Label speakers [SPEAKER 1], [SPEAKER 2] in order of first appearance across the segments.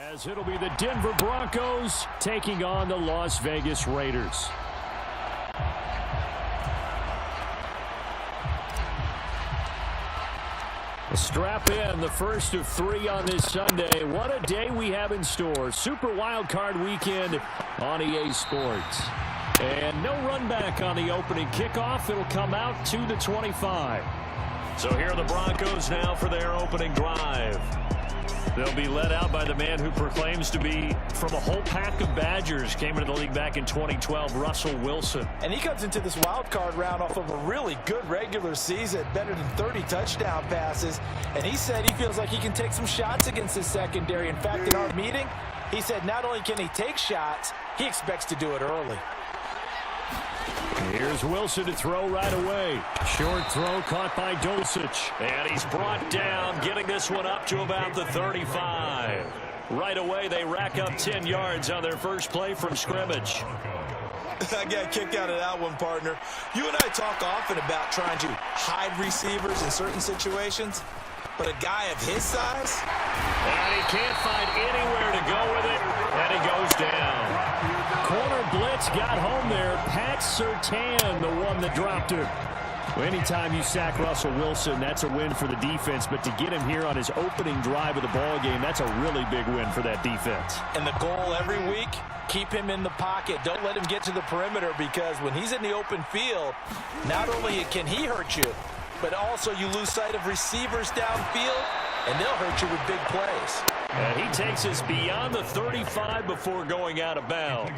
[SPEAKER 1] As it'll be the Denver Broncos taking on the Las Vegas Raiders. Strap in, the first of 3 on this Sunday. What a day we have in store. Super Wild Card Weekend on EA Sports. And no run back on the opening kickoff. It'll come out to the 25. So here are the Broncos now for their opening drive. They'll be led out by the man who proclaims to be from a whole pack of Badgers. Came into the league back in 2012, Russell Wilson.
[SPEAKER 2] And he comes into this wild card round off of a really good regular season, better than 30 touchdown passes. And he said he feels like he can take some shots against his secondary. In fact, in our meeting, he said not only can he take shots, he expects to do it early.
[SPEAKER 1] Here's Wilson to throw right away. Short throw caught by Dulcich. And he's brought down, getting this one up to about the 35. Right away, they rack up 10 yards on their first play from scrimmage.
[SPEAKER 2] I got kicked out of that one, partner. You and I talk often about trying to hide receivers in certain situations. But a guy of his size?
[SPEAKER 1] And he can't find anywhere to go with it. And he goes down. Corner blitz got home there. Pat Surtain, the one that dropped him. Well, anytime you sack Russell Wilson, that's a win for the defense. But to get him here on his opening drive of the ball game, that's a really big win for that defense.
[SPEAKER 2] And the goal every week, keep him in the pocket. Don't let him get to the perimeter, because when he's in the open field, not only can he hurt you, but also you lose sight of receivers downfield, and they'll hurt you with big plays.
[SPEAKER 1] And he takes us beyond the 35 before going out of bounds.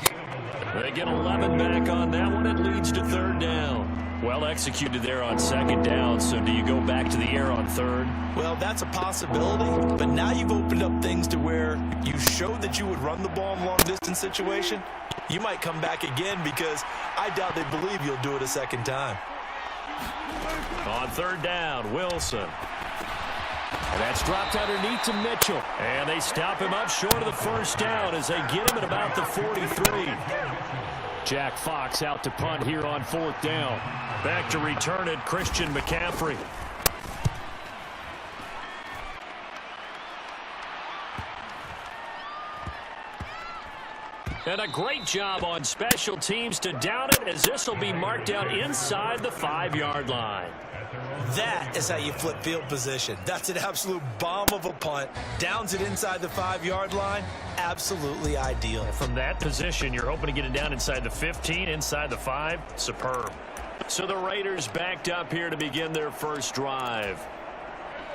[SPEAKER 1] They get 11 back on that one. It leads to 3rd down. Well executed there on 2nd down. So do you go back to the air on 3rd?
[SPEAKER 2] Well, that's a possibility. But now you've opened up things to where you showed that you would run the ball in a long-distance situation. You might come back again, because I doubt they believe you'll do it a 2nd time.
[SPEAKER 1] On 3rd down, Wilson. And that's dropped underneath to Mitchell. And they stop him up short of the 1st down as they get him at about the 43. Jack Fox out to punt here on 4th down. Back to return it, Christian McCaffrey. And a great job on special teams to down it, as this will be marked out inside the 5-yard line.
[SPEAKER 2] That is how you flip field position. That's an absolute bomb of a punt. Downs it inside the 5-yard line. Absolutely ideal.
[SPEAKER 1] From that position, you're hoping to get it down inside the 15, inside the 5. Superb. So the Raiders backed up here to begin their first drive.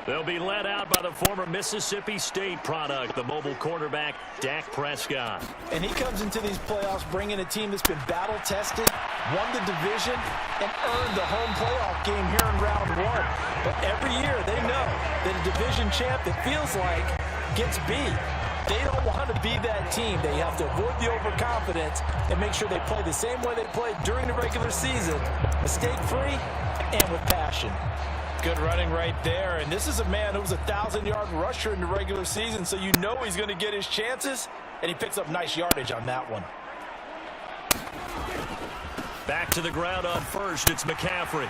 [SPEAKER 1] They'll be led out by the former Mississippi State product, the mobile quarterback, Dak Prescott.
[SPEAKER 2] And he comes into these playoffs bringing a team that's been battle-tested, won the division, and earned the home playoff game here in round 1. But every year they know that a division champ, it feels like, gets beat. They don't want to be that team. They have to avoid the overconfidence and make sure they play the same way they played during the regular season, mistake-free and with passion. Good running right there. And this is a man who was a 1,000-yard rusher in the regular season, so you know he's going to get his chances, and he picks up nice yardage on that one.
[SPEAKER 1] Back to the ground on 1st, it's McCaffrey.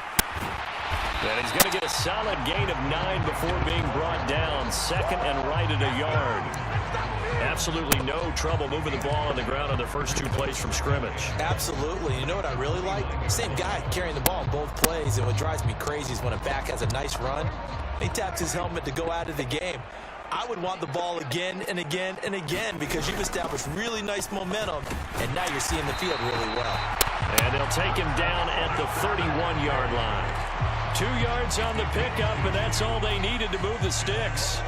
[SPEAKER 1] And he's going to get a solid gain of 9 before being brought down. 2nd and right at a yard. Absolutely no trouble moving the ball on the ground on the first 2 plays from scrimmage.
[SPEAKER 2] Absolutely. You know what I really like? Same guy carrying the ball in both plays, and what drives me crazy is when a back has a nice run, he taps his helmet to go out of the game. I would want the ball again and again and again, because you've established really nice momentum, and now you're seeing the field really well.
[SPEAKER 1] And they'll take him down at the 31-yard line. 2 yards on the pickup, and that's all they needed to move the sticks.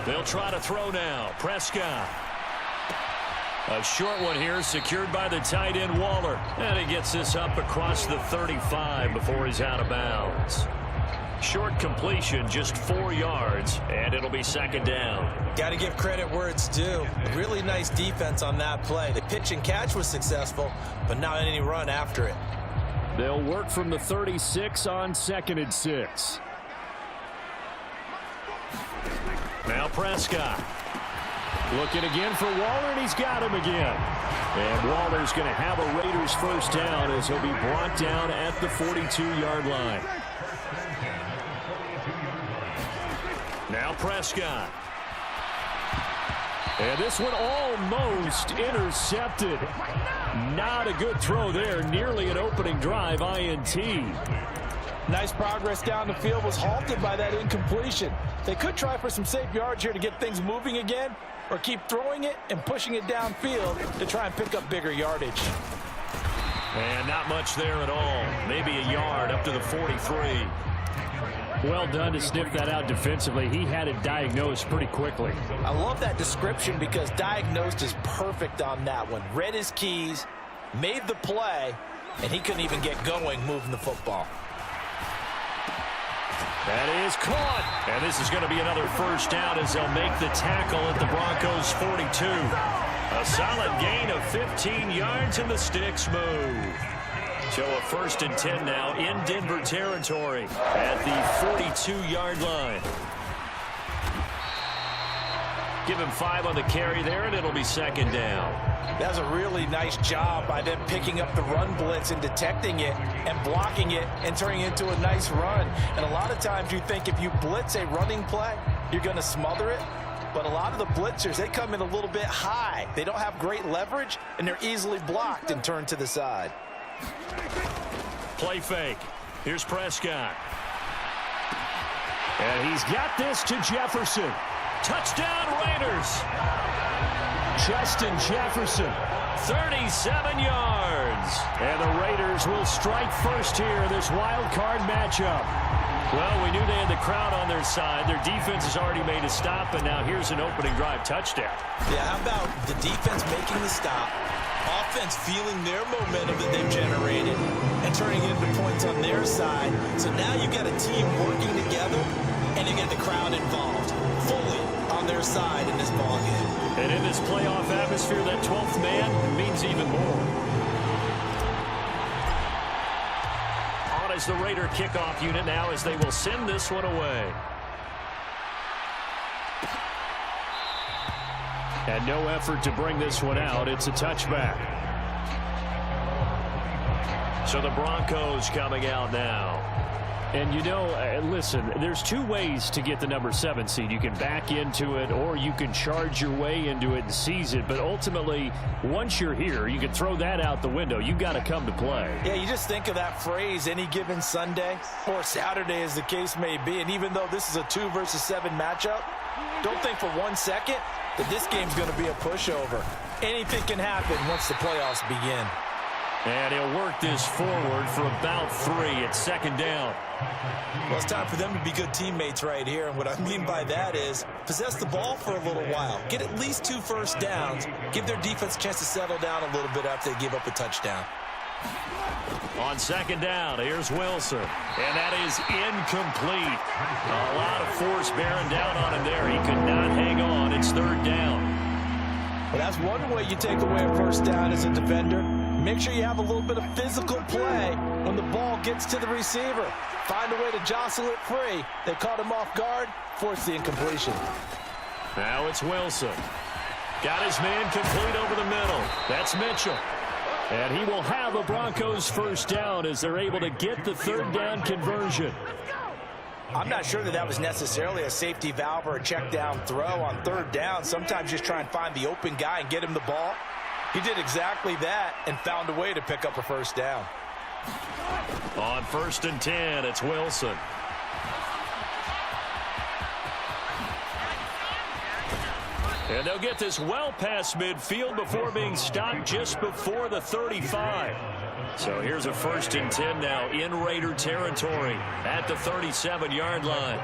[SPEAKER 1] They'll try to throw now. Prescott. A short one here, secured by the tight end Waller. And he gets this up across the 35 before he's out of bounds. Short completion, just 4 yards, and it'll be 2nd down.
[SPEAKER 2] Got to give credit where it's due. Really nice defense on that play. The pitch and catch was successful, but not any run after it.
[SPEAKER 1] They'll work from the 36 on 2nd and 6. Now Prescott. Looking again for Waller, and he's got him again. And Waller's going to have a Raiders 1st down as he'll be brought down at the 42-yard line. Prescott. And this one almost intercepted. Not a good throw there. Nearly an opening drive INT.
[SPEAKER 2] Nice progress down the field, was halted by that incompletion. They could try for some safe yards here to get things moving again, or keep throwing it and pushing it downfield to try and pick up bigger yardage.
[SPEAKER 1] And not much there at all. Maybe a yard up to the 43. Well done to sniff that out defensively. He had it diagnosed pretty quickly.
[SPEAKER 2] I love that description because diagnosed is perfect on that one. Read his keys, made the play, and he couldn't even get going moving the football.
[SPEAKER 1] That is caught. And this is going to be another first down as they'll make the tackle at the Broncos 42. A solid gain of 15 yards and the sticks move. So a 1st and 10 now in Denver territory at the 42-yard line. Give him 5 on the carry there, and it'll be 2nd down.
[SPEAKER 2] That's a really nice job by them picking up the run blitz and detecting it and blocking it and turning it into a nice run. And a lot of times you think if you blitz a running play, you're going to smother it. But a lot of the blitzers, they come in a little bit high. They don't have great leverage, and they're easily blocked and turned to the side.
[SPEAKER 1] Play fake. Here's Prescott. And he's got this to Jefferson. Touchdown Raiders. Justin Jefferson, 37 yards. And the Raiders will strike first here in this wild card matchup. Well, we knew they had the crowd on their side. Their defense has already made a stop, and now here's an opening drive touchdown.
[SPEAKER 2] Yeah, how about the defense making the stop, offense feeling their momentum that they've generated, and turning it into points on their side. So now you've got a team working together, and you get the crowd involved fully on their side in this ballgame.
[SPEAKER 1] And in this playoff atmosphere, that 12th man means even more. On as the Raider kickoff unit now as they will send this one away. And no effort to bring this one out. It's a touchback. So the Broncos coming out now. And, you know, listen, there's 2 ways to get the number 7 seed. You can back into it or you can charge your way into it and seize it. But ultimately, once you're here, you can throw that out the window. You've got to come to play.
[SPEAKER 2] Yeah, you just think of that phrase, any given Sunday or Saturday as the case may be. And even though this is a 2 versus 7 matchup, don't think for 1 second that this game's going to be a pushover. Anything can happen once the playoffs begin.
[SPEAKER 1] And he'll work this forward for about 3 at 2nd down.
[SPEAKER 2] Well, it's time for them to be good teammates right here. And what I mean by that is possess the ball for a little while. Get at least 2 first downs. Give their defense a chance to settle down a little bit after they give up a touchdown.
[SPEAKER 1] On 2nd down, here's Wilson. And that is incomplete. A lot of force bearing down on him there. He could not hang on. It's 3rd down.
[SPEAKER 2] Well, that's one way you take away a first down as a defender. Make sure you have a little bit of physical play when the ball gets to the receiver. Find a way to jostle it free. They caught him off guard, forced the incompletion.
[SPEAKER 1] Now it's Wilson. Got his man complete over the middle. That's Mitchell. And he will have a Broncos first down as they're able to get the 3rd down conversion.
[SPEAKER 2] I'm not sure that was necessarily a safety valve or a check down throw on 3rd down. Sometimes just try and find the open guy and get him the ball. He did exactly that and found a way to pick up a first down.
[SPEAKER 1] On 1st and 10, it's Wilson. And they'll get this well past midfield before being stopped just before the 35. So here's a 1st and 10 now in Raider territory at the 37-yard line.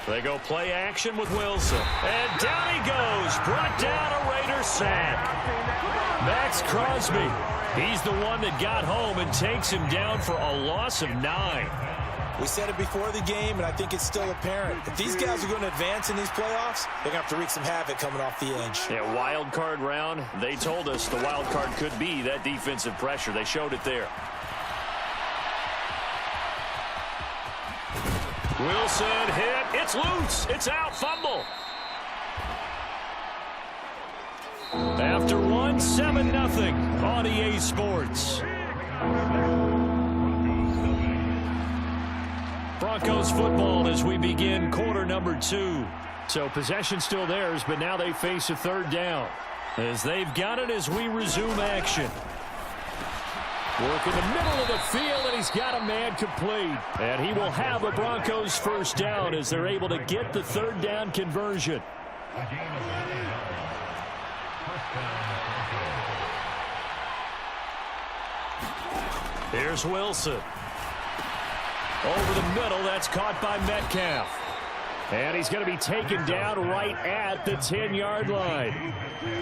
[SPEAKER 1] They go play action with Wilson. And down he goes. Brought down a Raider sack. Max Crosby. He's the one that got home and takes him down for a loss of 9.
[SPEAKER 2] We said it before the game, and I think it's still apparent. If these guys are going to advance in these playoffs, they're going to have to wreak some havoc coming off the edge.
[SPEAKER 1] Yeah, wild card round. They told us the wild card could be that defensive pressure. They showed it there. Wilson hit. It's loose. It's out. Fumble. After one, 7-0 on EA Sports. Broncos football as we begin quarter number 2. So possession still theirs, but now they face a third down. As they've got it as we resume action. Work in the middle of the field, and he's got a man complete. And he will have a Broncos first down as they're able to get the third down conversion. Here's Wilson. Over the middle, that's caught by Metcalf. And he's going to be taken down right at the 10-yard line.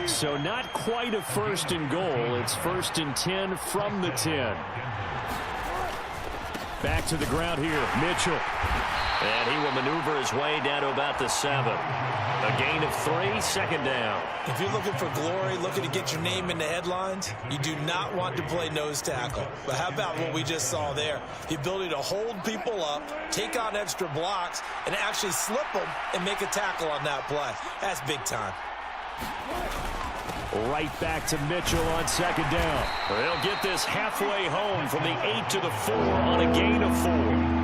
[SPEAKER 1] So not quite a first and goal. It's first and 10 from the 10. Back to the ground here, Mitchell. And he will maneuver his way down to about the 7. A gain of 3, second down.
[SPEAKER 2] If you're looking for glory, looking to get your name in the headlines, you do not want to play nose tackle. But how about what we just saw there? The ability to hold people up, take on extra blocks, and actually slip them and make a tackle on that play. That's big time.
[SPEAKER 1] Right back to Mitchell on second down. They'll get this halfway home from the 8 to the 4 on a gain of 4.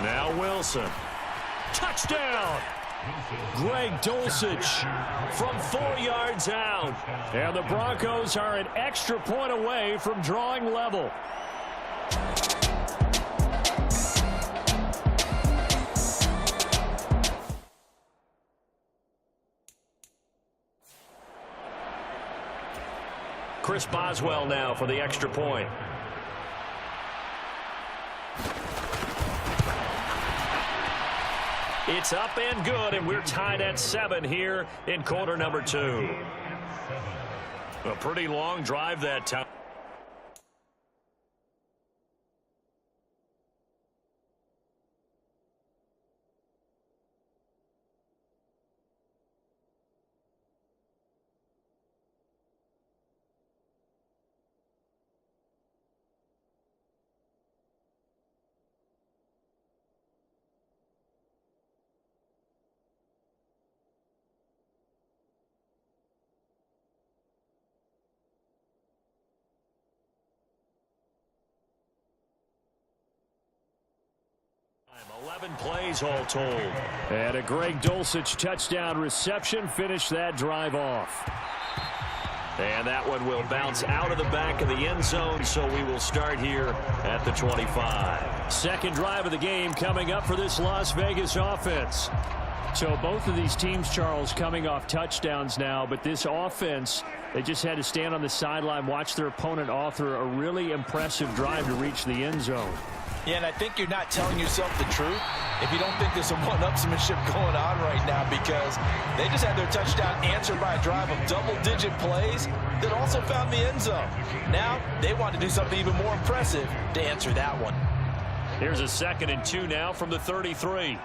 [SPEAKER 1] Now Wilson. Touchdown! Greg Dulcich from 4 yards out. And the Broncos are an extra point away from drawing level. Chris Boswell now for the extra point. It's up and good, and we're tied at 7 here in quarter number 2. A pretty long drive that time. time. 11 plays all told. And a Greg Dulcich touchdown reception finished that drive off. And that one will bounce out of the back of the end zone, so we will start here at the 25. Second drive of the game coming up for this Las Vegas offense. So both of these teams, Charles, coming off touchdowns now, but this offense, they just had to stand on the sideline, watch their opponent author a really impressive drive to reach the end zone.
[SPEAKER 2] Yeah, and I think you're not telling yourself the truth if you don't think there's some one-upsmanship going on right now, because they just had their touchdown answered by a drive of double-digit plays that also found the end zone. Now they want to do something even more impressive to answer that one.
[SPEAKER 1] Here's a 2nd and 2 now from the 33.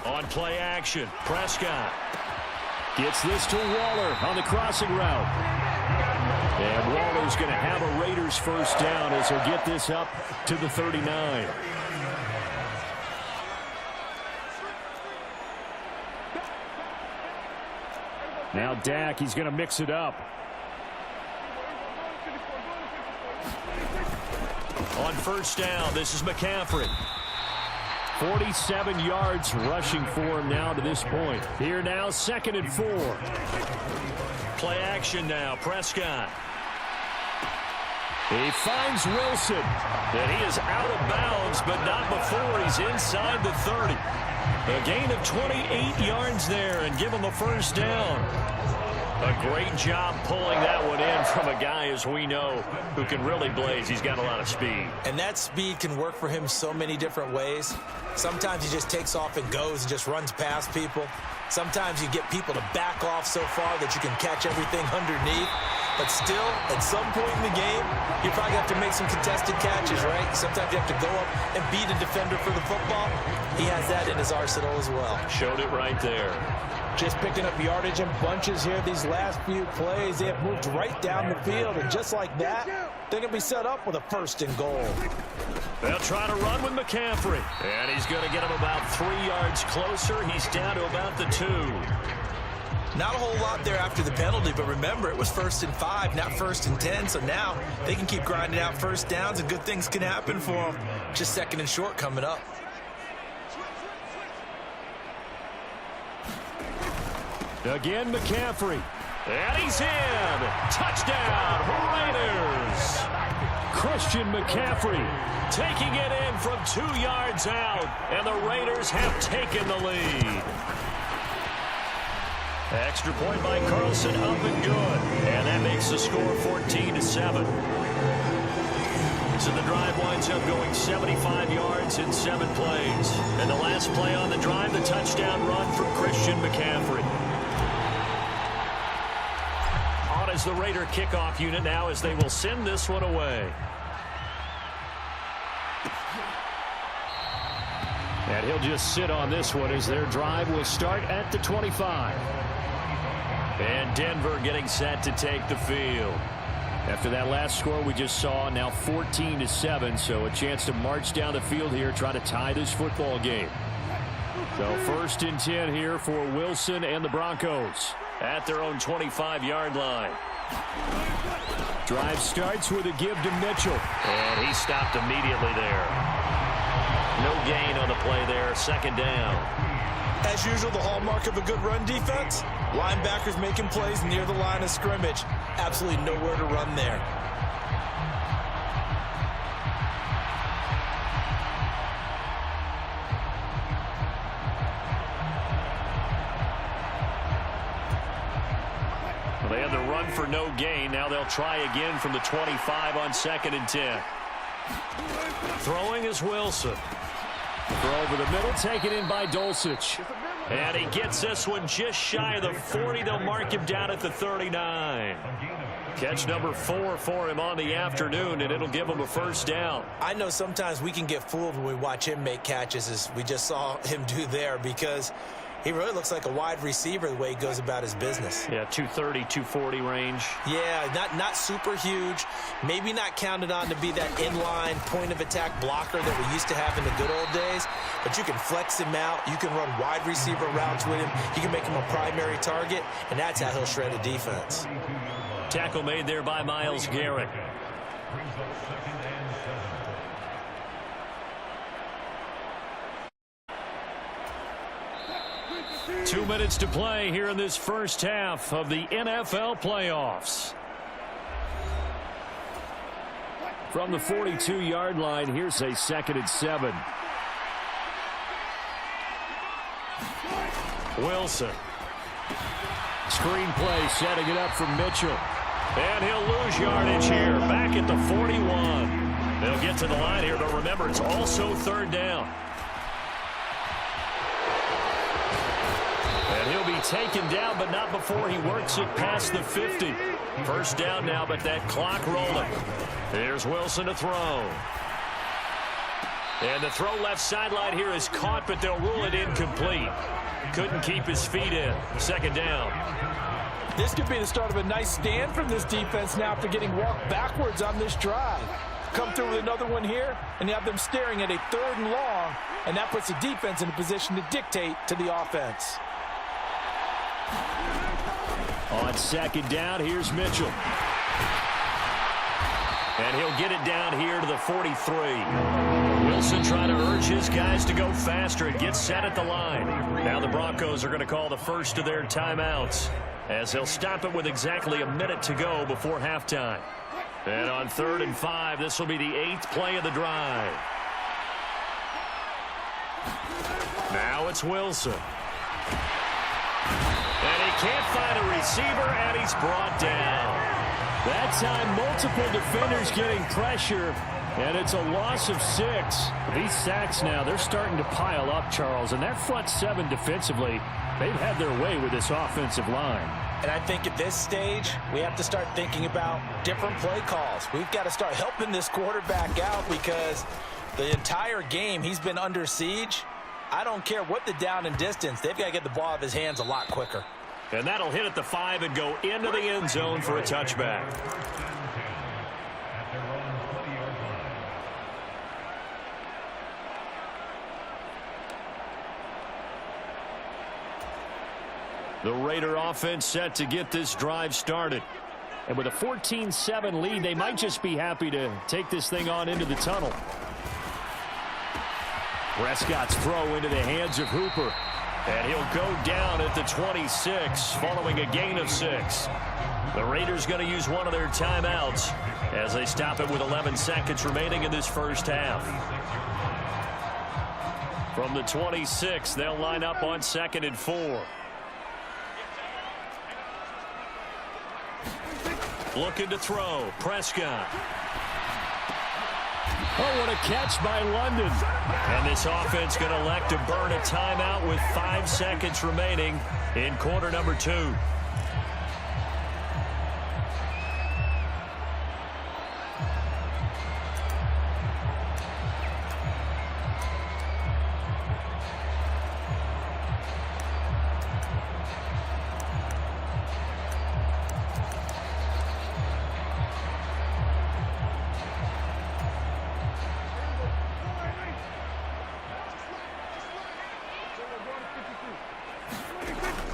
[SPEAKER 1] On play action, Prescott gets this to Waller on the crossing route. And Waller's going to have a Raiders first down as he'll get this up to the 39. Now Dak, he's going to mix it up. On first down, this is McCaffrey. 47 yards rushing for him now to this point. Here now, 2nd and 4. Play action now, Prescott. He finds Wilson. And he is out of bounds, but not before he's inside the 30. A gain of 28 yards there and give him a first down. A great job pulling that one in from a guy, as we know, who can really blaze. He's got a lot of speed.
[SPEAKER 2] And that speed can work for him so many different ways. Sometimes he just takes off and goes and just runs past people. Sometimes you get people to back off so far that you can catch everything underneath. But still, at some point in the game, you probably have to make some contested catches, right? Sometimes you have to go up and beat a defender for the football. He has that in his arsenal as well.
[SPEAKER 1] Showed it right there.
[SPEAKER 2] Just picking up yardage in bunches here these last few plays. They have moved right down the field, and just like that, they're going to be set up with a 1st and goal.
[SPEAKER 1] They'll try to run with McCaffrey, and he's going to get him about 3 yards closer. He's down to about the 2.
[SPEAKER 2] Not a whole lot there after the penalty, but remember, it was 1st and 5, not 1st and 10, so now they can keep grinding out first downs, and good things can happen for them. Just 2nd and short coming up.
[SPEAKER 1] Again, McCaffrey. And he's in. Touchdown, Raiders. Christian McCaffrey taking it in from 2 yards out, and the Raiders have taken the lead. Extra point by Carlson, up and good. And that makes the score 14-7. So the drive winds up going 75 yards in 7 plays. And the last play on the drive, the touchdown run from Christian McCaffrey. On is the Raider kickoff unit now as they will send this one away. And he'll just sit on this one as their drive will start at the 25. And Denver getting set to take the field. After that last score we just saw, now 14-7, so a chance to march down the field here, try to tie this football game. So 1st and 10 here for Wilson and the Broncos at their own 25-yard line. Drive starts with a give to Mitchell. And he stopped immediately there. No gain on the play there, 2nd down.
[SPEAKER 2] As usual, the hallmark of a good run defense, linebackers making plays near the line of scrimmage. Absolutely nowhere to run there.
[SPEAKER 1] Well, they had the run for no gain. Now they'll try again from the 25 on 2nd and 10. Throwing is Wilson. Throw over the middle, taken in by Dulcich. And he gets this one just shy of the 40. They'll mark him down at the 39. Catch number 4 for him on the afternoon, and it'll give him a 1st down.
[SPEAKER 2] I know sometimes we can get fooled when we watch him make catches, as we just saw him do there, because he really looks like a wide receiver the way he goes about his business.
[SPEAKER 1] Yeah, 230, 240 range.
[SPEAKER 2] Yeah, not super huge. Maybe not counted on to be that inline point-of-attack blocker that we used to have in the good old days. But you can flex him out. You can run wide receiver routes with him. You can make him a primary target, and that's how he'll shred a defense.
[SPEAKER 1] Tackle made there by Myles Garrett. Two minutes to play here in this first half of the NFL playoffs. From the 42-yard line, here's a 2nd and 7. Wilson. Screen play, setting it up for Mitchell. And he'll lose yardage here, back at the 41. They'll get to the line here, but remember, it's also 3rd down. And he'll be taken down, but not before he works it past the 50. 1st down now, but that clock rolling. Here's Wilson to throw. And the throw left sideline here is caught, but they'll rule it incomplete. Couldn't keep his feet in. 2nd down.
[SPEAKER 2] This could be the start of a nice stand from this defense now after getting walked backwards on this drive. Come through with another one here, and you have them staring at a 3rd and long, and that puts the defense in a position to dictate to the offense.
[SPEAKER 1] On 2nd down, here's Mitchell. And he'll get it down here to the 43. Wilson trying to urge his guys to go faster and get set at the line. Now the Broncos are going to call the first of their timeouts, as they'll stop it with exactly a minute to go before halftime. And on 3rd and 5, this will be the 8th play of the drive. Now it's Wilson. And he can't find a receiver, and he's brought down. That time, multiple defenders getting pressure, And it's a loss of 6. These sacks now, they're starting to pile up, Charles. And that front 7 defensively, they've had their way with this offensive line.
[SPEAKER 2] And I think at this stage, we have to start thinking about different play calls. We've got to start helping this quarterback out because the entire game he's been under siege. I don't care what the down and distance. They've got to get the ball out of his hands a lot quicker.
[SPEAKER 1] And that'll hit at the 5 and go into the end zone for a touchback. The Raider offense set to get this drive started. And with a 14-7 lead, they might just be happy to take this thing on into the tunnel. Prescott's throw into the hands of Hooper. And he'll go down at the 26 following a gain of 6. The Raiders going to use one of their timeouts as they stop it with 11 seconds remaining in this first half. From the 26, they'll line up on 2nd and 4. Looking to throw. Prescott. Oh, what a catch by London. And this offense going to elect to burn a timeout with 5 seconds remaining in quarter number 2.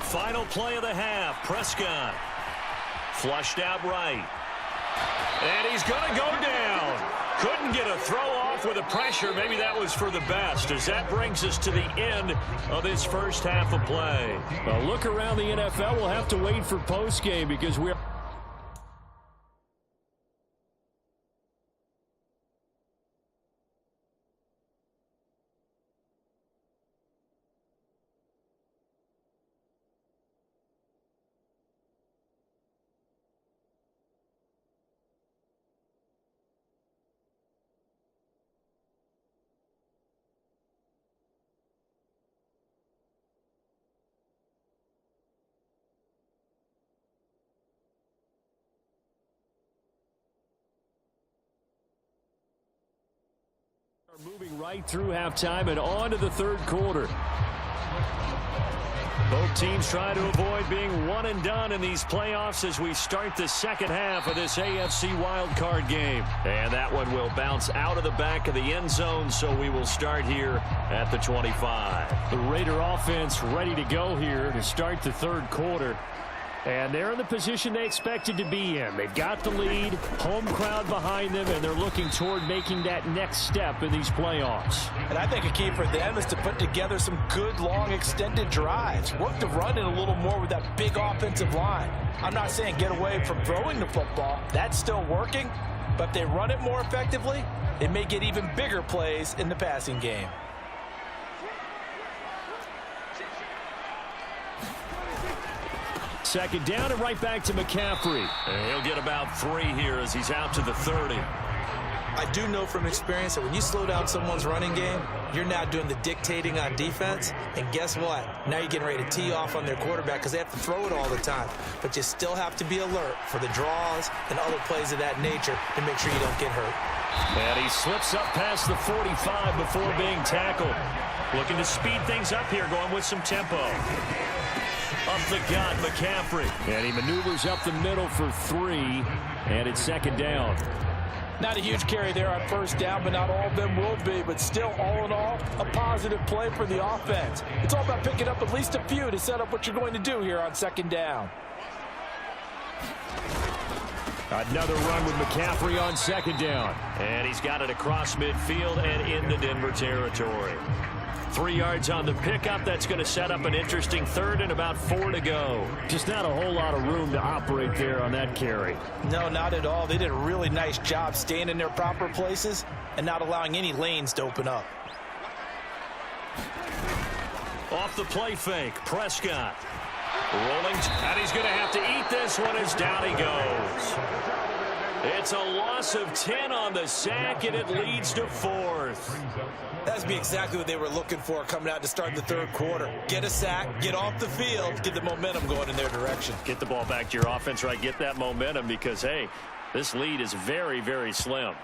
[SPEAKER 1] Final play of the half. Prescott flushed out right. And he's going to go down. Couldn't get a throw off with the pressure. Maybe that was for the best, as that brings us to the end of this first half of play. A look around the NFL. We'll have to wait for postgame because we're moving right through halftime and on to the third quarter. Both teams trying to avoid being one and done in these playoffs as we start the second half of this AFC wildcard game. And that one will bounce out of the back of the end zone, so we will start here at the 25. The Raider offense ready to go here to start the third quarter. And they're in the position they expected to be in. They've got the lead, home crowd behind them, and they're looking toward making that next step in these playoffs.
[SPEAKER 2] And I think a key for them is to put together some good, long, extended drives. Work the run in a little more with that big offensive line. I'm not saying get away from throwing the football. That's still working. But if they run it more effectively, they may get even bigger plays in the passing game.
[SPEAKER 1] Second down and right back to McCaffrey. And he'll get about 3 here as he's out to the 30.
[SPEAKER 3] I do know from experience that when you slow down someone's running game, you're now doing the dictating on defense. And guess what? Now you're getting ready to tee off on their quarterback because they have to throw it all the time. But you still have to be alert for the draws and other plays of that nature to make sure you don't get hurt.
[SPEAKER 1] And he slips up past the 45 before being tackled. Looking to speed things up here, going with some tempo. Up the gut, McCaffrey. And he maneuvers up the middle for 3. And it's second down.
[SPEAKER 2] Not a huge carry there on first down, but not all of them will be. But still, all in all, a positive play for the offense. It's all about picking up at least a few to set up what you're going to do here on second down.
[SPEAKER 1] Another run with McCaffrey on second down. And he's got it across midfield and into Denver territory. 3 yards on the pickup. That's going to set up an interesting third and about 4 to go. Just not a whole lot of room to operate there on that carry.
[SPEAKER 2] No, not at all. They did a really nice job staying in their proper places and not allowing any lanes to open up.
[SPEAKER 1] Off the play fake, Prescott. Rolling, and he's going to have to eat this one as down he goes. It's a loss of 10 on the sack, and it leads to 4th.
[SPEAKER 3] That's be exactly what they were looking for coming out to start the third quarter. Get a sack, get off the field, get the momentum going in their direction.
[SPEAKER 1] Get the ball back to your offense, right? Get that momentum because, hey, this lead is very, very slim.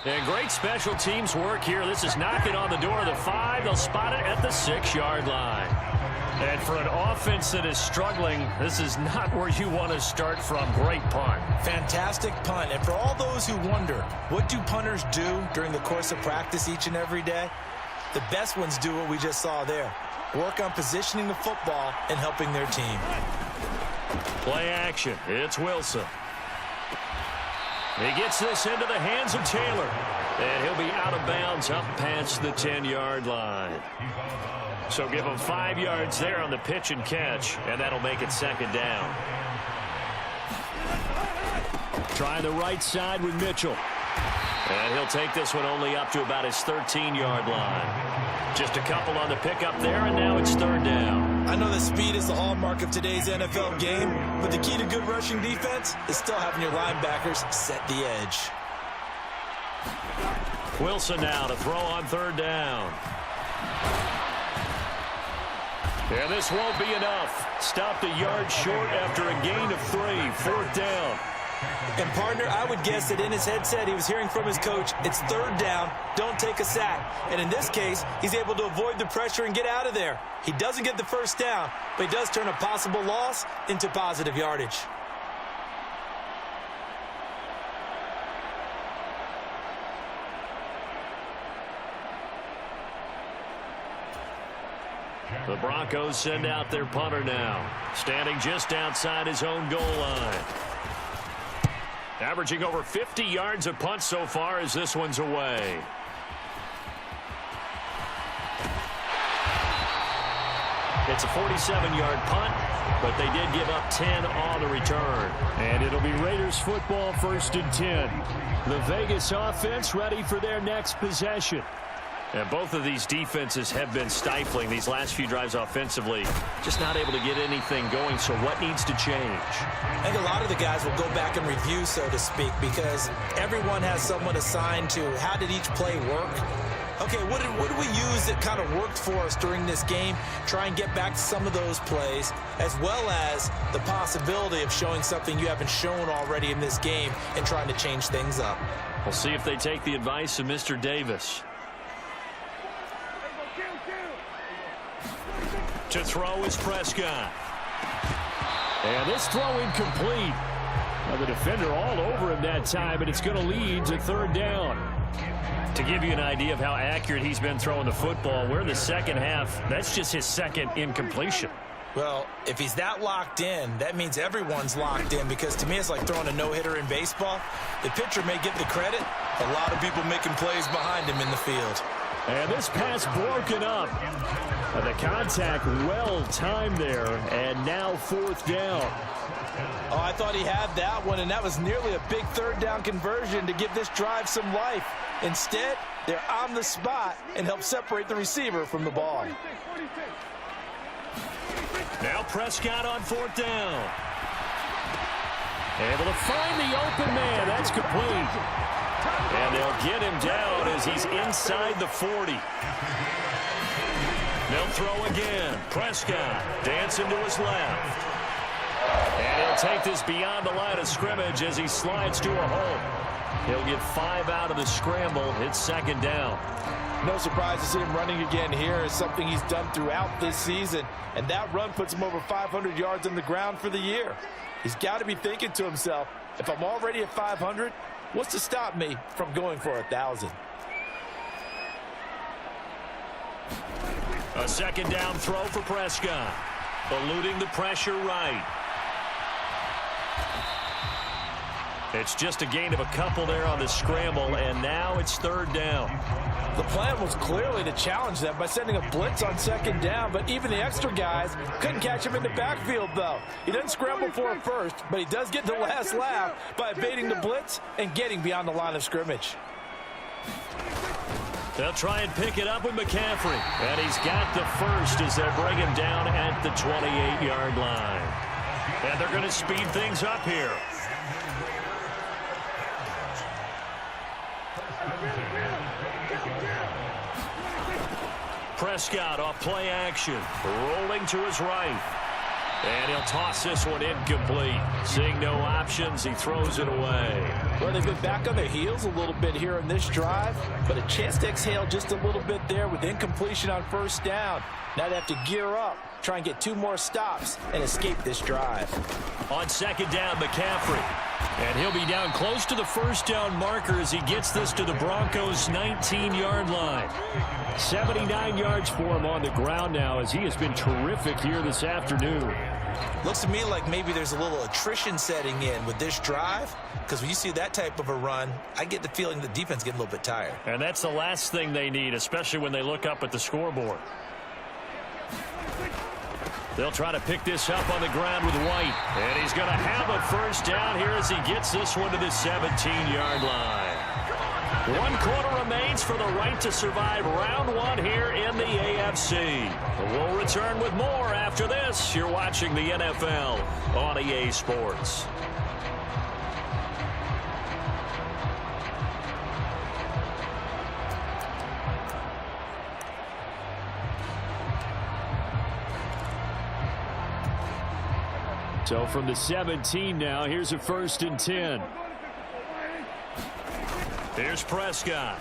[SPEAKER 1] And great special teams work here. This is knocking on the door of the 5. They'll spot it at the 6-yard line. And for an offense that is struggling, this is not where you want to start from. Great punt.
[SPEAKER 3] Fantastic punt. And for all those who wonder, what do punters do during the course of practice each and every day? The best ones do what we just saw there. Work on positioning the football and helping their team.
[SPEAKER 1] Play action. It's Wilson. He gets this into the hands of Taylor. And he'll be out of bounds up past the 10-yard line. So give him 5 yards there on the pitch and catch, and that'll make it 2nd down. Trying the right side with Mitchell. And he'll take this one only up to about his 13-yard line. Just a couple on the pickup there, and now it's 3rd down.
[SPEAKER 3] I know that speed is the hallmark of today's NFL game, but the key to good rushing defense is still having your linebackers set the edge.
[SPEAKER 1] Wilson now to throw on 3rd down. And this won't be enough. Stopped a yard short after a gain of 3. 4th down.
[SPEAKER 3] And, partner, I would guess that in his headset he was hearing from his coach, it's 3rd down, don't take a sack. And in this case, he's able to avoid the pressure and get out of there. He doesn't get the 1st down, but he does turn a possible loss into positive yardage.
[SPEAKER 1] The Broncos send out their punter now, standing just outside his own goal line. Averaging over 50 yards a punt so far as this one's away. It's a 47-yard punt, but they did give up 10 on the return. And it'll be Raiders football, 1st and 10. The Vegas offense ready for their next possession. And both of these defenses have been stifling these last few drives offensively. Just not able to get anything going, so what needs to change?
[SPEAKER 3] I think a lot of the guys will go back and review, so to speak, because everyone has someone assigned to how did each play work. Okay, what did we use that kind of worked for us during this game? Try and get back to some of those plays, as well as the possibility of showing something you haven't shown already in this game and trying to change things up.
[SPEAKER 1] We'll see if they take the advice of Mr. Davis. To throw is Prescott. And this throw incomplete. Well, the defender all over him that time, and it's going to lead to 3rd down. To give you an idea of how accurate he's been throwing the football, we're in the second half. That's just his 2nd incompletion.
[SPEAKER 3] Well, if he's that locked in, that means everyone's locked in, because to me it's like throwing a no-hitter in baseball. The pitcher may get the credit. A lot of people making plays behind him in the field.
[SPEAKER 1] And this pass broken up. The contact well timed there, and now 4th down.
[SPEAKER 2] Oh, I thought he had that one, and that was nearly a big 3rd down conversion to give this drive some life. Instead, they're on the spot and help separate the receiver from the ball.
[SPEAKER 1] Now Prescott on 4th down. Able to find the open man. That's complete. And they'll get him down as he's inside the 40. They'll throw again. Prescott dancing to his left. And he'll take this beyond the line of scrimmage as he slides to a hole. He'll get 5 out of the scramble. It's 2nd down.
[SPEAKER 2] No surprise to see him running again here. It's something he's done throughout this season. And that run puts him over 500 yards on the ground for the year. He's got to be thinking to himself, if I'm already at 500, what's to stop me from going for 1,000?
[SPEAKER 1] A 2nd down throw for Prescott. Eluding the pressure right. It's just a gain of a couple there on the scramble, and now it's 3rd down.
[SPEAKER 2] The plan was clearly to challenge them by sending a blitz on 2nd down, but even the extra guys couldn't catch him in the backfield, though. He doesn't scramble for it first, but he does get the last laugh by evading the blitz and getting beyond the line of scrimmage.
[SPEAKER 1] They'll try and pick it up with McCaffrey, and he's got the first as they'll bring him down at the 28-yard line. And they're going to speed things up here. Prescott off play action. Rolling to his right. And he'll toss this one incomplete. Seeing no options, he throws it away.
[SPEAKER 2] Well, they've been back on their heels a little bit here in this drive, but a chance to exhale just a little bit there with incompletion on first down. Now they have to gear up, try and get 2 more stops, and escape this drive.
[SPEAKER 1] On second down, McCaffrey. And he'll be down close to the first down marker as he gets this to the Broncos' 19-yard line. 79 yards for him on the ground now as he has been terrific here this afternoon.
[SPEAKER 3] Looks to me like maybe there's a little attrition setting in with this drive, because when you see that type of a run, I get the feeling the defense getting a little bit tired.
[SPEAKER 1] And that's the last thing they need, especially when they look up at the scoreboard. They'll try to pick this up on the ground with White. And he's going to have a first down here as he gets this one to the 17-yard line. 1 quarter remains for the right to survive round 1 here in the AFC. We'll return with more after this. You're watching the NFL on EA Sports. So from the 17 now, here's a 1st and 10. Here's Prescott.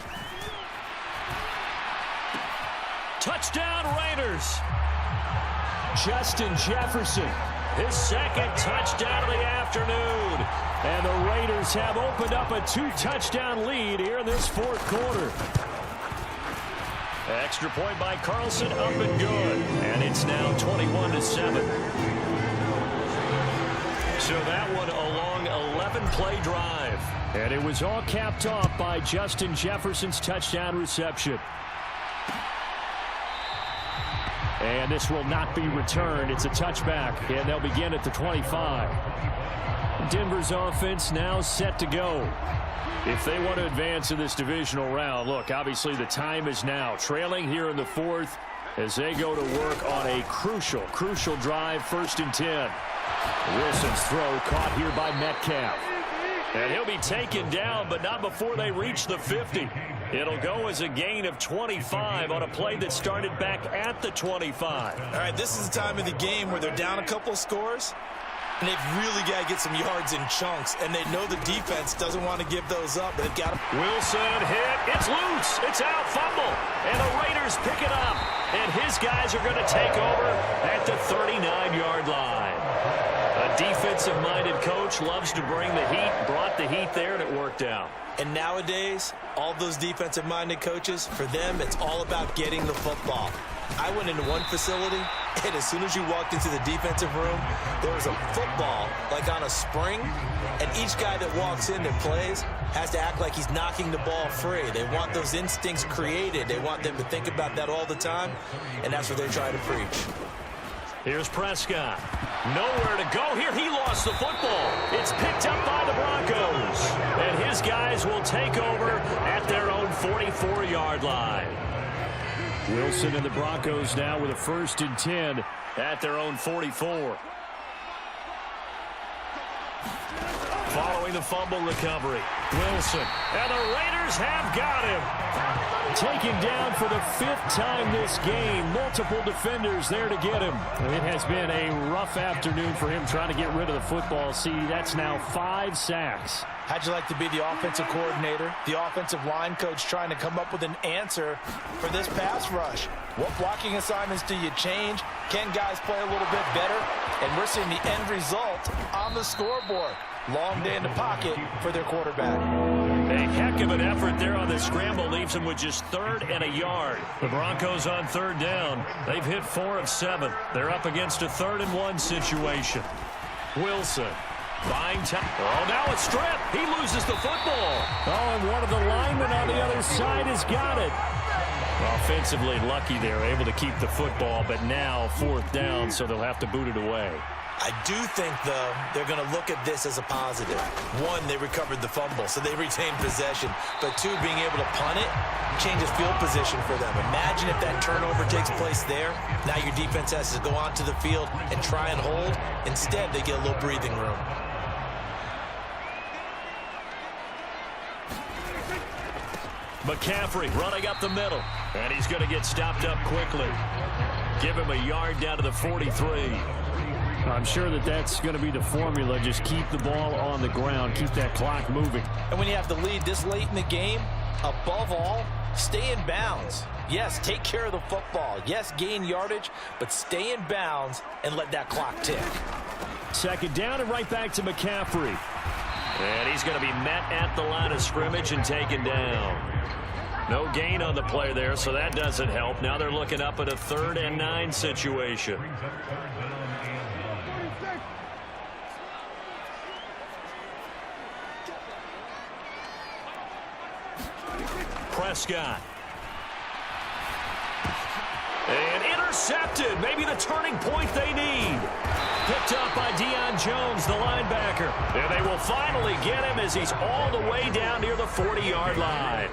[SPEAKER 1] Touchdown Raiders. Justin Jefferson, his 2nd touchdown of the afternoon. And the Raiders have opened up a 2-touchdown lead here in this 4th quarter. Extra point by Carlson, up and good. And it's now 21-7. So that one a long 11-play drive. And it was all capped off by Justin Jefferson's touchdown reception. And this will not be returned. It's a touchback, and they'll begin at the 25. Denver's offense now set to go. If they want to advance in this divisional round, look, obviously the time is now. Trailing here in the 4th as they go to work on a crucial drive, 1st and 10. Wilson's throw caught here by Metcalf. And he'll be taken down, but not before they reach the 50. It'll go as a gain of 25 on a play that started back at the 25.
[SPEAKER 3] All right, this is the time of the game where they're down a couple of scores, and they've really got to get some yards in chunks, and they know the defense doesn't want to give those up. They've got to...
[SPEAKER 1] Wilson hit. It's loose. It's out. Fumble. And the Raiders pick it up. And his guys are going to take over at the 39-yard line. A defensive-minded coach loves to bring the heat, brought the heat there, and it worked out.
[SPEAKER 3] And nowadays, all those defensive-minded coaches, for them, it's all about getting the football. I went into one facility, and as soon as you walked into the defensive room, there was a football, like on a spring, and each guy that walks in that plays has to act like he's knocking the ball free. They want those instincts created. They want them to think about that all the time, and that's what they try to preach.
[SPEAKER 1] Here's Prescott. Nowhere to go here. He lost the football. It's picked up by the Broncos. And his guys will take over at their own 44-yard line. Wilson and the Broncos now with a 1st and 10 at their own 44. Following the fumble recovery, Wilson. And the Raiders have got him. Taken down for the 5th time this game. Multiple defenders there to get him. It has been a rough afternoon for him trying to get rid of the football. See, that's now 5 sacks.
[SPEAKER 2] How'd you like to be the offensive coordinator, the offensive line coach trying to come up with an answer for this pass rush? What blocking assignments do you change? Can guys play a little bit better? And we're seeing the end result on the scoreboard. Long day in the pocket for their quarterback.
[SPEAKER 1] A heck of an effort there on the scramble leaves them with just 3rd and a yard. The Broncos on 3rd down. They've hit 4 of 7. They're up against a 3rd and 1 situation. Wilson. Buying time. Oh, now a strip. He loses the football. Oh, and one of the linemen on the other side has got it. Offensively lucky they're able to keep the football, but now 4th down, so they'll have to boot it away.
[SPEAKER 3] I do think, though, they're going to look at this as a positive. 1, they recovered the fumble, so they retained possession. But 2, being able to punt it changes field position for them. Imagine if that turnover takes place there. Now your defense has to go onto the field and try and hold. Instead, they get a little breathing room.
[SPEAKER 1] McCaffrey running up the middle. And he's going to get stopped up quickly. Give him a yard down to the 43.
[SPEAKER 4] I'm sure that's going to be the formula. Just keep the ball on the ground. Keep that clock moving.
[SPEAKER 2] And when you have the lead this late in the game, above all, stay in bounds. Yes, take care of the football. Yes, gain yardage, but stay in bounds and let that clock tick.
[SPEAKER 1] Second down and right back to McCaffrey. And he's going to be met at the line of scrimmage and taken down. No gain on the play there, so that doesn't help. Now they're looking up at a 3rd and 9 situation. Prescott. And intercepted. Maybe the turning point they need. Picked up by Deion Jones, the linebacker. And they will finally get him as he's all the way down near the 40-yard line.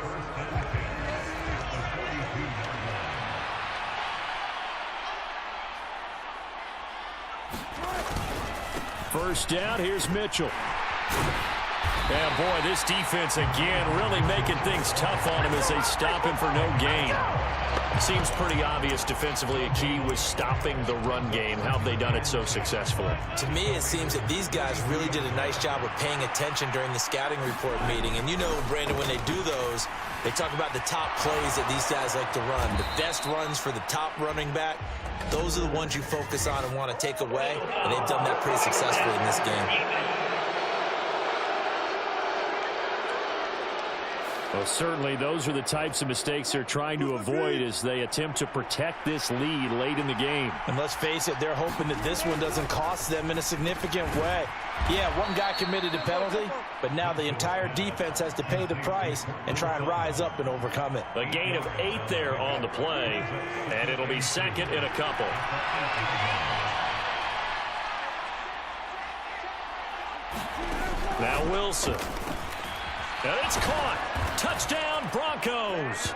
[SPEAKER 1] First down, here's Mitchell. And boy, this defense again really making things tough on him as they stop him for no gain. Seems pretty obvious defensively a key was stopping the run game. How have they done it so successfully?
[SPEAKER 3] To me, it seems that these guys really did a nice job of paying attention during the scouting report meeting. And you know, Brandon, when they do those, they talk about the top plays that these guys like to run. The best runs for the top running back, those are the ones you focus on and want to take away. And they've done that pretty successfully in this game.
[SPEAKER 4] Well, certainly those are the types of mistakes they're trying to avoid as they attempt to protect this lead late in the game.
[SPEAKER 2] And let's face it, they're hoping that this one doesn't cost them in a significant way. Yeah, one guy committed a penalty, but now the entire defense has to pay the price and try and rise up and overcome it.
[SPEAKER 1] A gain of 8 there on the play, and it'll be second and a couple. Now Wilson. And it's caught. Touchdown, Broncos.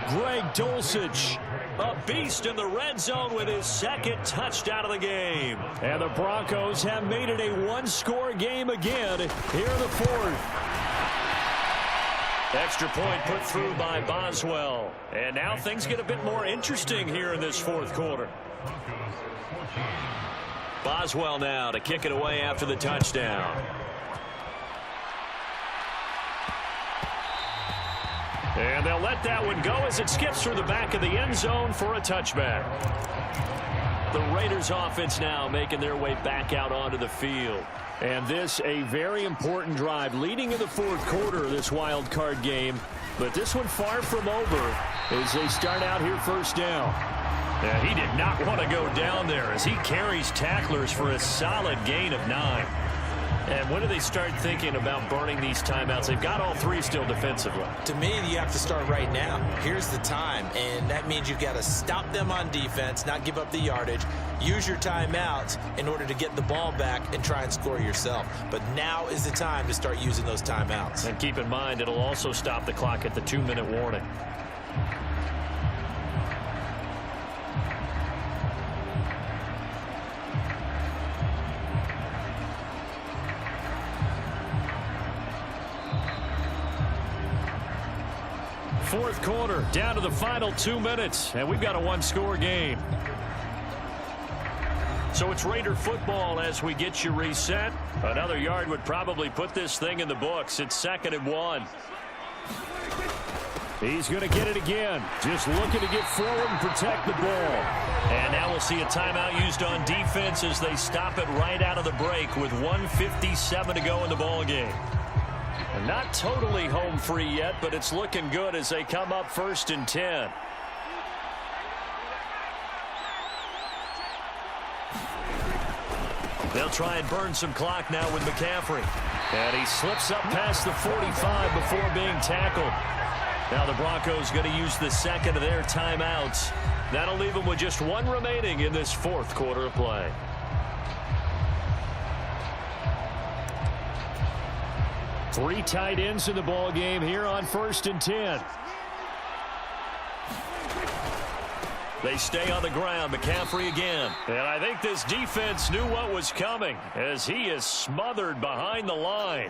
[SPEAKER 1] Greg Dulcich, a beast in the red zone with his second touchdown of the game.
[SPEAKER 4] And the Broncos have made it a one-score game again here in the 4th.
[SPEAKER 1] Extra point put through by Boswell. And now things get a bit more interesting here in this 4th quarter. Boswell now to kick it away after the touchdown. And they'll let that one go as it skips through the back of the end zone for a touchback. The Raiders offense now making their way back out onto the field.
[SPEAKER 4] And this a very important drive leading in the 4th quarter of this wild card game. But this one far from over as they start out here first down.
[SPEAKER 1] Yeah, he did not want to go down there as he carries tacklers for a solid gain of 9. And when do they start thinking about burning these timeouts? They've got all 3 still defensively.
[SPEAKER 3] To me, you have to start right now. Here's the time, and that means you've got to stop them on defense, not give up the yardage, use your timeouts in order to get the ball back and try and score yourself. But now is the time to start using those timeouts.
[SPEAKER 1] And keep in mind, it'll also stop the clock at the 2-minute warning. Fourth quarter, down to the final 2 minutes, and we've got a one-score game. So it's Raider football as we get you reset. Another yard would probably put this thing in the books. It's 2nd and 1.
[SPEAKER 4] He's going to get it again. Just looking to get forward and protect the ball.
[SPEAKER 1] And now we'll see a timeout used on defense as they stop it right out of the break with 1:57 to go in the ball game. Not totally home free yet, but it's looking good as they come up 1st and 10. They'll try and burn some clock now with McCaffrey. And he slips up past the 45 before being tackled. Now the Broncos going to use the 2nd of their timeouts. That'll leave them with just 1 remaining in this 4th quarter of play.
[SPEAKER 4] Three tight ends in the ball game here on 1st and 10.
[SPEAKER 1] They stay on the ground. McCaffrey again. And I think this defense knew what was coming as he is smothered behind the line.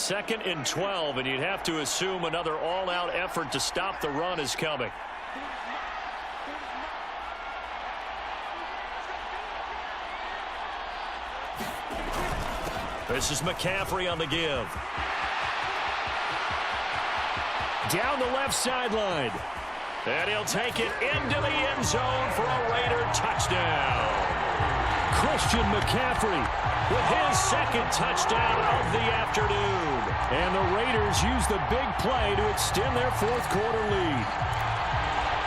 [SPEAKER 1] 2nd and 12, and you'd have to assume another all-out effort to stop the run is coming. This is McCaffrey on the give. Down the left sideline. And he'll take it into the end zone for a Raider touchdown. Christian McCaffrey with his 2nd touchdown of the afternoon. And the Raiders use the big play to extend their 4th quarter lead.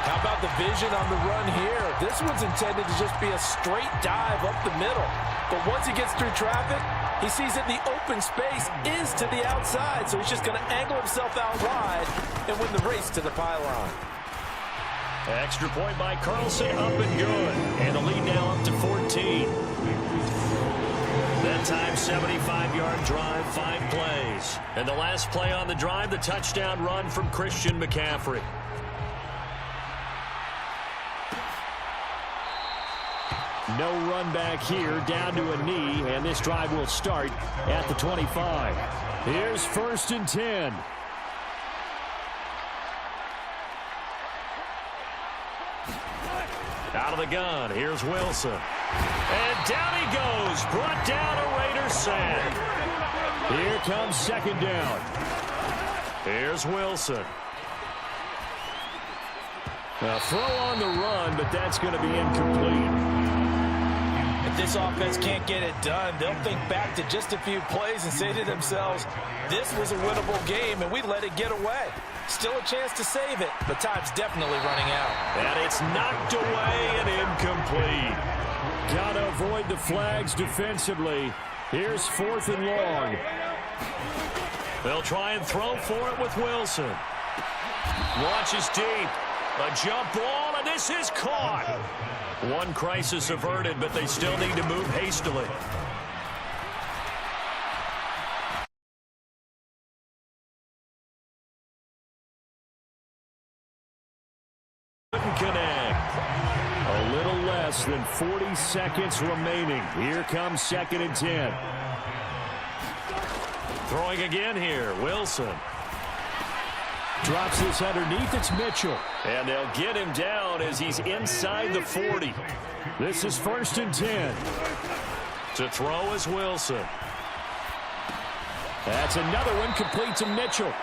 [SPEAKER 2] How about the vision on the run here? This one's intended to just be a straight dive up the middle. But once he gets through traffic, he sees that the open space is to the outside, so he's just going to angle himself out wide and win the race to the pylon.
[SPEAKER 1] Extra point by Carlson, up and good. And the lead now up to 14. That time, 75-yard drive, 5 plays. And the last play on the drive, the touchdown run from Christian McCaffrey. No run back here, down to a knee, and this drive will start at the 25. Here's 1st and 10. Out of the gun, here's Wilson. And down he goes, brought down a Raider sack. Here comes 2nd down. Here's Wilson. A throw on the run, but that's going to be incomplete.
[SPEAKER 2] If this offense can't get it done, they'll think back to just a few plays and say to themselves, this was a winnable game, and we let it get away. Still a chance to save it, but time's definitely running out.
[SPEAKER 1] And it's knocked away and incomplete. Got to avoid the flags defensively. Here's 4th and long. They'll try and throw for it with Wilson. Launches deep. A jump ball, and this is caught. One crisis averted, but they still need to move hastily. Couldn't connect. A little less than 40 seconds remaining. Here comes 2nd and 10. Throwing again here, Wilson. Drops this underneath, it's Mitchell. And they'll get him down as he's inside the 40. This is 1st and 10. To throw is Wilson. That's another one, complete to Mitchell.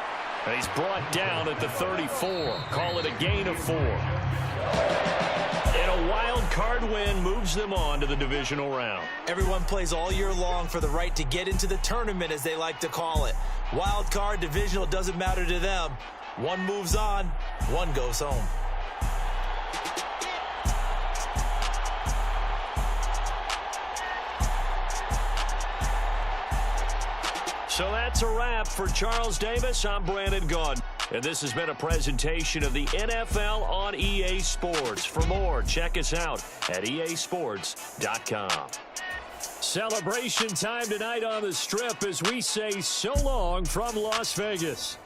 [SPEAKER 1] And he's brought down at the 34. Call it a gain of 4. And a wild card win moves them on to the divisional round.
[SPEAKER 3] Everyone plays all year long for the right to get into the tournament, as they like to call it. Wild card, divisional, doesn't matter to them. One moves on, one goes home.
[SPEAKER 1] So that's a wrap for Charles Davis. I'm Brandon Gunn. And this has been a presentation of the NFL on EA Sports. For more, check us out at easports.com. Celebration time tonight on the Strip as we say so long from Las Vegas.